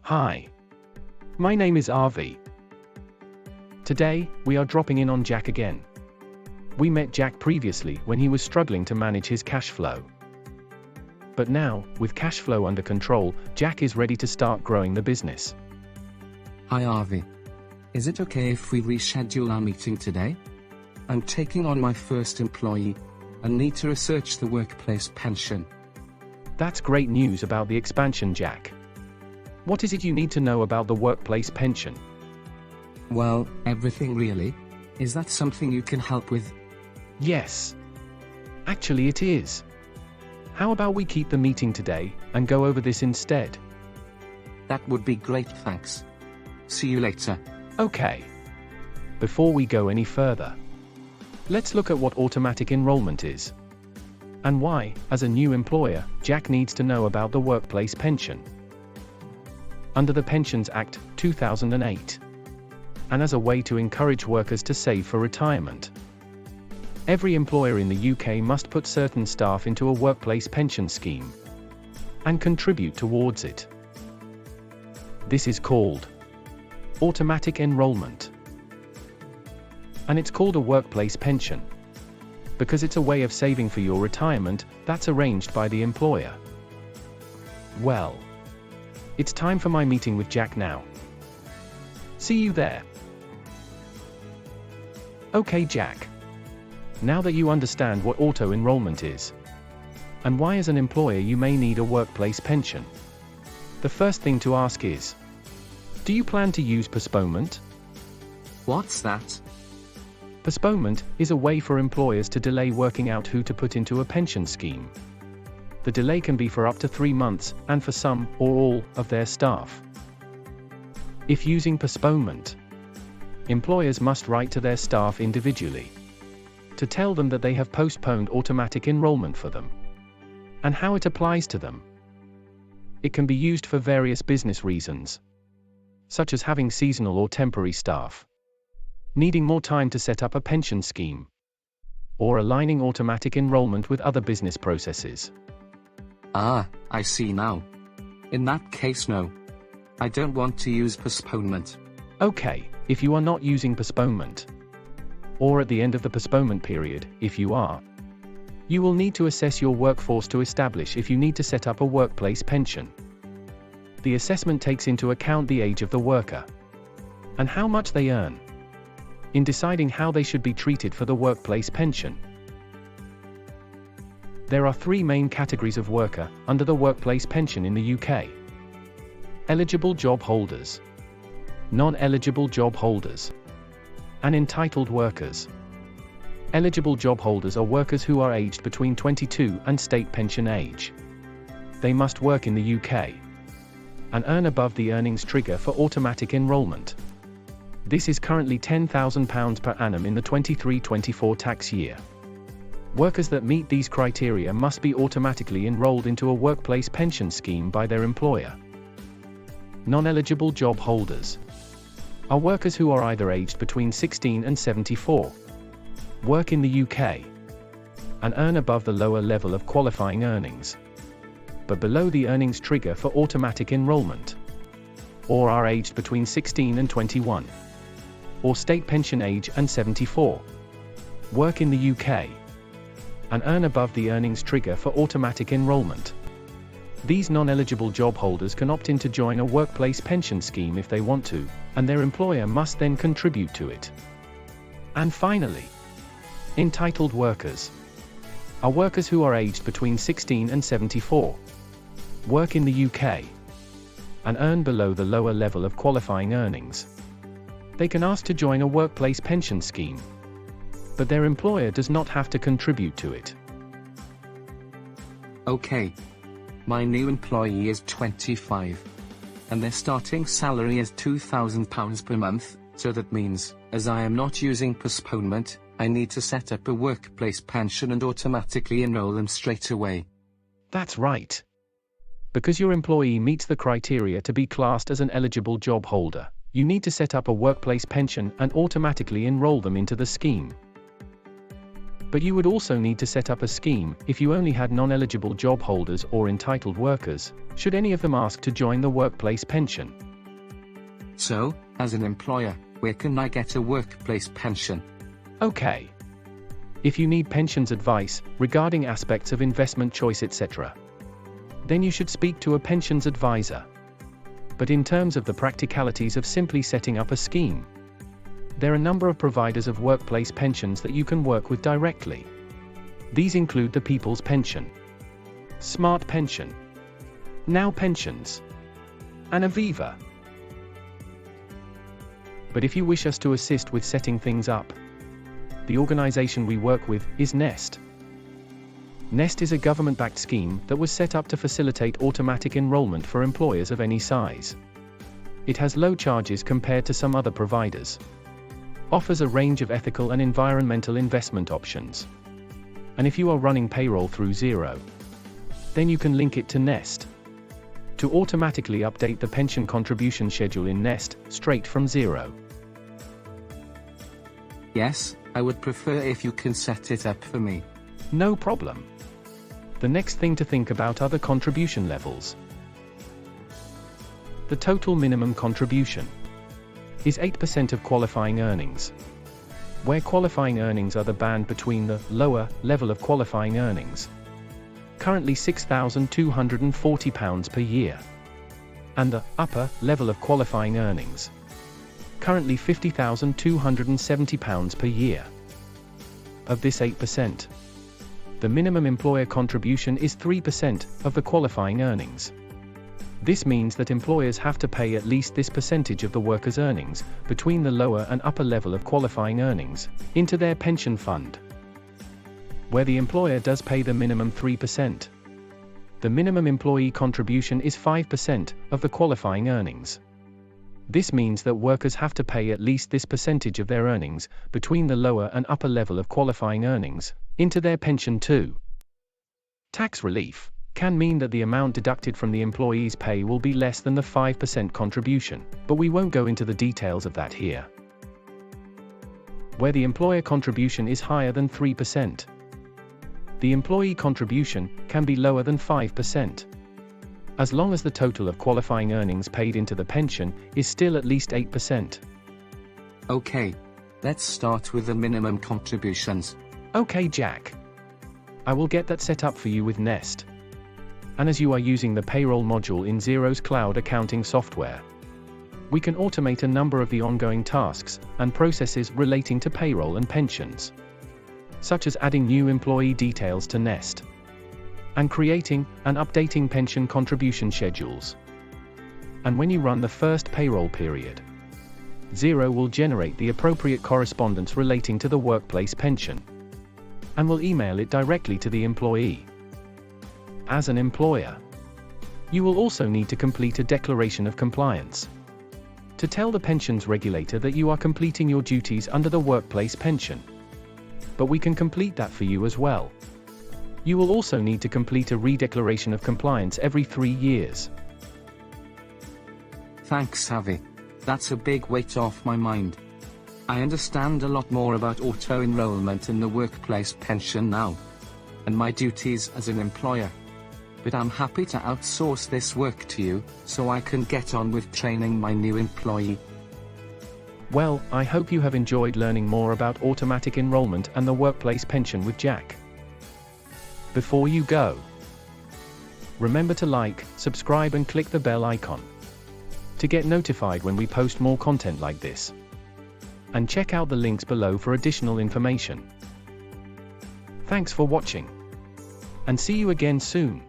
Hi. My name is Avi. Today, we are dropping in on Jack again. We met Jack previously when he was struggling to manage his cash flow. But now, with cash flow under control, Jack is ready to start growing the business. Hi Avi. Is it okay if we reschedule our meeting today? I'm taking on my first employee and need to research the workplace pension. That's great news about the expansion, Jack. What is it you need to know about the workplace pension? Well, everything really. Is that something you can help with? Yes. Actually, it is. How about we keep the meeting today and go over this instead? That would be great, thanks. See you later. Okay. Before we go any further, let's look at what automatic enrollment is. And why, as a new employer, Jack needs to know about the workplace pension. Under the Pensions Act, 2008. And as a way to encourage workers to save for retirement. Every employer in the UK must put certain staff into a workplace pension scheme and contribute towards it. This is called automatic enrolment. And it's called a workplace pension because it's a way of saving for your retirement that's arranged by the employer. Well, it's time for my meeting with Jack now. See you there. Okay, Jack. Now that you understand what auto-enrollment is, and why as an employer you may need a workplace pension, the first thing to ask is, do you plan to use postponement? What's that? Postponement is a way for employers to delay working out who to put into a pension scheme. The delay can be for up to 3 months, and for some, or all, of their staff. If using postponement, employers must write to their staff individually to tell them that they have postponed automatic enrollment for them, and how it applies to them. It can be used for various business reasons, such as having seasonal or temporary staff, needing more time to set up a pension scheme, or aligning automatic enrollment with other business processes. Ah, I see now. In that case, no. I don't want to use postponement. Okay, if you are not using postponement, or at the end of the postponement period, if you are, you will need to assess your workforce to establish if you need to set up a workplace pension. The assessment takes into account the age of the worker and how much they earn in deciding how they should be treated for the workplace pension. There are 3 main categories of worker under the workplace pension in the UK. Eligible job holders, non-eligible job holders, and entitled workers. Eligible job holders are workers who are aged between 22 and state pension age. They must work in the UK and earn above the earnings trigger for automatic enrolment. This is currently £10,000 per annum in the 23-24 tax year. Workers that meet these criteria must be automatically enrolled into a workplace pension scheme by their employer. Non-eligible job holders are workers who are either aged between 16 and 74, work in the UK, and earn above the lower level of qualifying earnings, but below the earnings trigger for automatic enrolment, or are aged between 16 and 21, or state pension age and 74, work in the UK, and earn above the earnings trigger for automatic enrolment. These non-eligible job holders can opt in to join a workplace pension scheme if they want to, and their employer must then contribute to it. And finally, entitled workers are workers who are aged between 16 and 74, work in the UK, and earn below the lower level of qualifying earnings. They can ask to join a workplace pension scheme, but their employer does not have to contribute to it. Okay. My new employee is 25, and their starting salary is £2,000 per month, so that means, as I am not using postponement, I need to set up a workplace pension and automatically enroll them straight away. That's right. Because your employee meets the criteria to be classed as an eligible job holder, you need to set up a workplace pension and automatically enroll them into the scheme. But you would also need to set up a scheme if you only had non-eligible job holders or entitled workers, should any of them ask to join the workplace pension. So, as an employer, where can I get a workplace pension? Okay. If you need pensions advice regarding aspects of investment choice, etc., then you should speak to a pensions advisor. But in terms of the practicalities of simply setting up a scheme, there are a number of providers of workplace pensions that you can work with directly. These include the People's Pension, Smart Pension, Now Pensions, and Aviva. But if you wish us to assist with setting things up, the organization we work with is Nest. Nest is a government-backed scheme that was set up to facilitate automatic enrollment for employers of any size. It has low charges compared to some other providers, offers a range of ethical and environmental investment options, and if you are running payroll through Xero, then you can link it to Nest to automatically update the pension contribution schedule in Nest straight from Xero. Yes, I would prefer if you can set it up for me. No problem. The next thing to think about are the contribution levels. The total minimum contribution is 8% of qualifying earnings, where qualifying earnings are the band between the lower level of qualifying earnings, currently £6,240 per year, and the upper level of qualifying earnings, currently £50,270 per year. Of this 8%, the minimum employer contribution is 3% of the qualifying earnings. This means that employers have to pay at least this percentage of the worker's earnings, between the lower and upper level of qualifying earnings, into their pension fund, where the employer does pay the minimum 3%. The minimum employee contribution is 5% of the qualifying earnings. This means that workers have to pay at least this percentage of their earnings, between the lower and upper level of qualifying earnings, into their pension too. Tax relief can mean that the amount deducted from the employee's pay will be less than the 5% contribution, but we won't go into the details of that here. Where the employer contribution is higher than 3%, the employee contribution can be lower than 5%. As long as the total of qualifying earnings paid into the pension is still at least 8%. Okay. Let's start with the minimum contributions. Okay, Jack. I will get that set up for you with Nest. And as you are using the payroll module in Xero's cloud accounting software, we can automate a number of the ongoing tasks and processes relating to payroll and pensions, such as adding new employee details to Nest, and creating and updating pension contribution schedules. And when you run the first payroll period, Xero will generate the appropriate correspondence relating to the workplace pension, and will email it directly to the employee. As an employer, you will also need to complete a declaration of compliance to tell the pensions regulator that you are completing your duties under the workplace pension. But we can complete that for you as well. You will also need to complete a re-declaration of compliance every 3 years. Thanks, Avi. That's a big weight off my mind. I understand a lot more about auto-enrollment in the workplace pension now, and my duties as an employer. But I'm happy to outsource this work to you, so I can get on with training my new employee. Well, I hope you have enjoyed learning more about automatic enrollment and the workplace pension with Jack. Before you go, remember to like, subscribe and click the bell icon to get notified when we post more content like this. And check out the links below for additional information. Thanks for watching, and see you again soon.